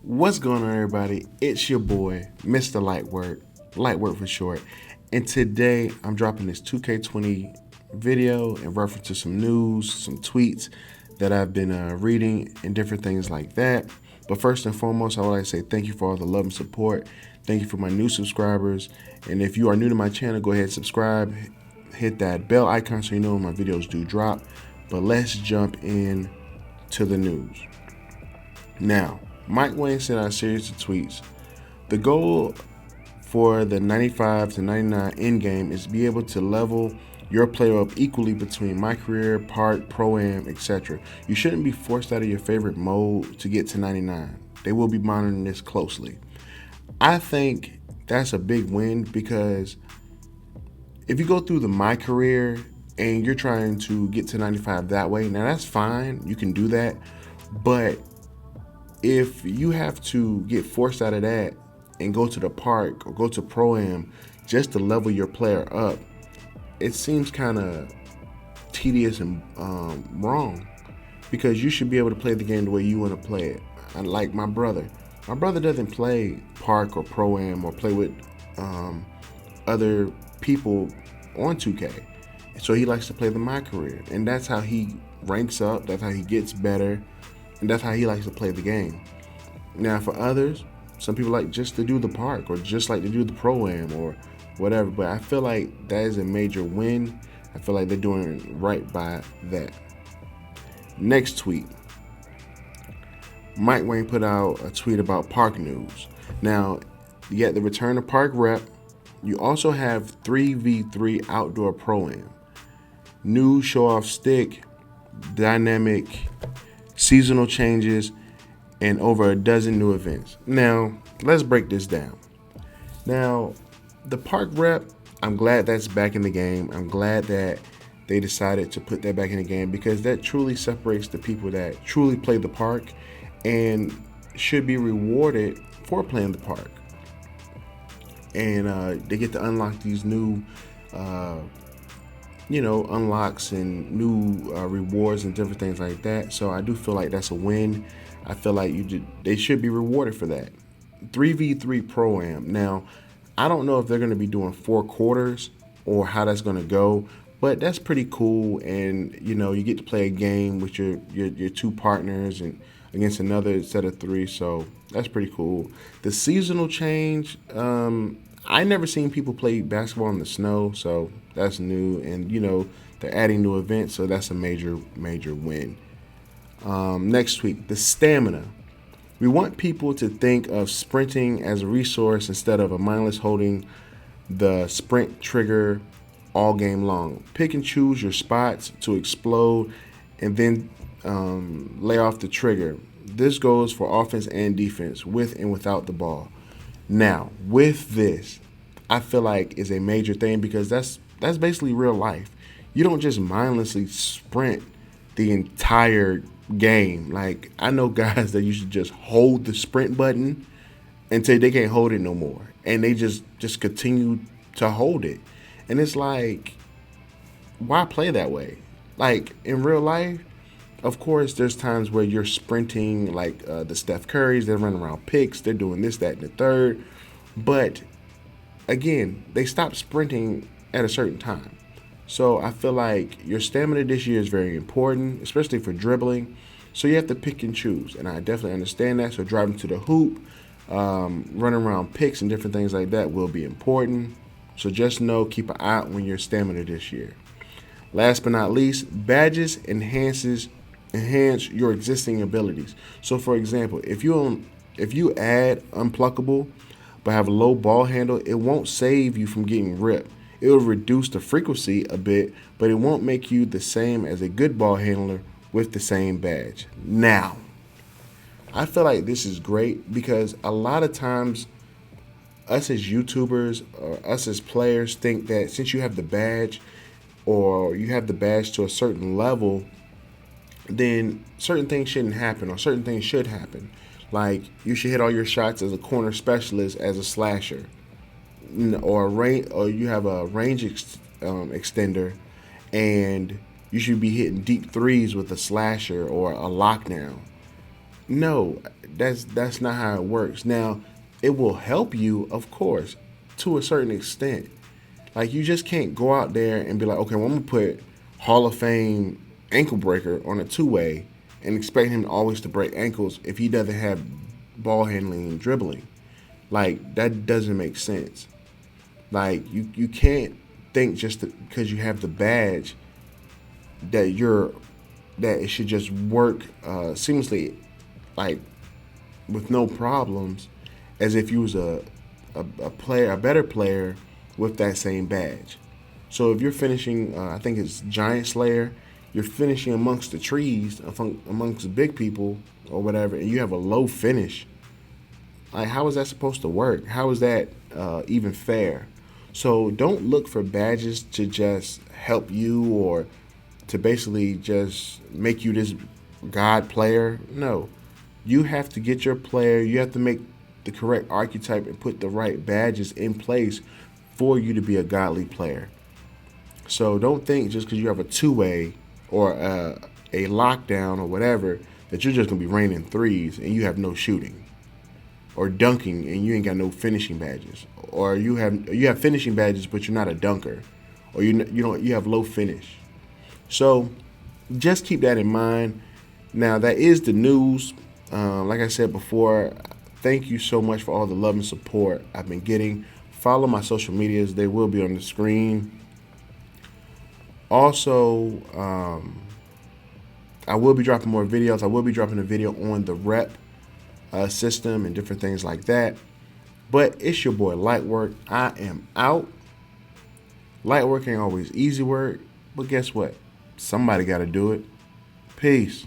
What's going on, everybody? It's your boy, Mr. Lightwork for short. And today I'm dropping this 2K20 video in reference to some news, some tweets that I've been reading and different things like that. But first and foremost, I would like to say thank you for all the love and support. Thank you for my new subscribers. And if you are new to my channel, go ahead and subscribe. Hit that bell icon so you know when my videos do drop. But let's jump in to the news. Now, Mike Wayne sent out a series of tweets. The goal for the 95 to 99 endgame is to be able to level your player up equally between MyCareer, Park, Pro-Am, etc. You shouldn't be forced out of your favorite mode to get to 99. They will be monitoring this closely. I think that's a big win because if you go through the MyCareer and you're trying to get to 95 that way, now that's fine. You can do that. But if you have to get forced out of that and go to the park or go to Pro-Am just to level your player up, it seems kind of tedious and wrong, because you should be able to play the game the way you want to play it. Like my brother doesn't play park or Pro-Am or play with other people on 2K. So he likes to play the MyCareer, and that's how he ranks up, that's how he gets better, and that's how he likes to play the game. Now for others, some people like just to do the park or just like to do the Pro-Am or whatever, but I feel like that is a major win. I feel like they're doing right by that. Next tweet. Mike Wayne put out a tweet about park news. Now, you get the return of park rep. You also have 3v3 outdoor Pro-Am. New show off stick, dynamic, seasonal changes, and over a dozen new events. Now, let's break this down. Now, the park rep, I'm glad that's back in the game. I'm glad that they decided to put that back in the game, because that truly separates the people that truly play the park and should be rewarded for playing the park. And they get to unlock these new unlocks and new rewards and different things like that. So I do feel like that's a win. I feel like they should be rewarded for that. 3v3 Pro-Am. Now, I don't know if they're going to be doing 4 quarters or how that's going to go, but that's pretty cool. And you get to play a game with your two partners and against another set of 3. So that's pretty cool. The seasonal change. I never seen people play basketball in the snow, so that's new. And they're adding new events, so that's a major win. Next week, the stamina. We want people to think of sprinting as a resource instead of a mindless holding the sprint trigger all game long. Pick and choose your spots to explode and then lay off the trigger. This goes for offense and defense, with and without the ball. Now, with this, I feel like is a major thing, because that's basically real life. You don't just mindlessly sprint the entire game. Like, I know guys that used to just hold the sprint button until they can't hold it no more, and they just continue to hold it. And it's like, why play that way? Like, in real life, of course, there's times where you're sprinting, like the Steph Currys, they're running around picks, they're doing this, that, and the third. But again, they stop sprinting at a certain time. So I feel like your stamina this year is very important, especially for dribbling. So you have to pick and choose, and I definitely understand that. So driving to the hoop, running around picks and different things like that will be important. So just know, keep an eye on your stamina this year. Last but not least, badges enhance your existing abilities. So for example, if you add unpluckable but have a low ball handle, it won't save you from getting ripped. It will reduce the frequency a bit, but it won't make you the same as a good ball handler with the same badge. Now, I feel like this is great, because a lot of times us as YouTubers or us as players think that since you have the badge, or you have the badge to a certain level, then certain things shouldn't happen, or certain things should happen. Like, you should hit all your shots as a corner specialist, as a slasher, or you have a range extender, and you should be hitting deep threes with a slasher or a lockdown. No, that's not how it works. Now, it will help you, of course, to a certain extent. Like you just can't go out there and be like, okay, well, I'm gonna put Hall of Fame ankle breaker on a two-way and expect him always to break ankles if he doesn't have ball handling and dribbling. Like that doesn't make sense. Like you can't think just because you have the badge that it should just work seamlessly, like with no problems, as if you was a better player with that same badge. So if you're finishing, I think it's Giant Slayer, you're finishing amongst the trees, amongst the big people or whatever, and you have a low finish. Like, how is that supposed to work? How is that even fair? So don't look for badges to just help you or to basically just make you this god player. No, you have to get your player. You have to make the correct archetype and put the right badges in place for you to be a godly player. So don't think just because you have a two-way or a lockdown or whatever that you're just gonna be raining threes and you have no shooting, or dunking and you ain't got no finishing badges, or you have finishing badges but you're not a dunker, or you have low finish. So just keep that in mind. Now that is the news. Like I said before, thank you so much for all the love and support I've been getting. Follow my social medias; they will be on the screen. Also, I will be dropping more videos. I will be dropping a video on the rep system and different things like that. But it's your boy Lightwork. I am out. Light work ain't always easy work, but guess what? Somebody got to do it. Peace.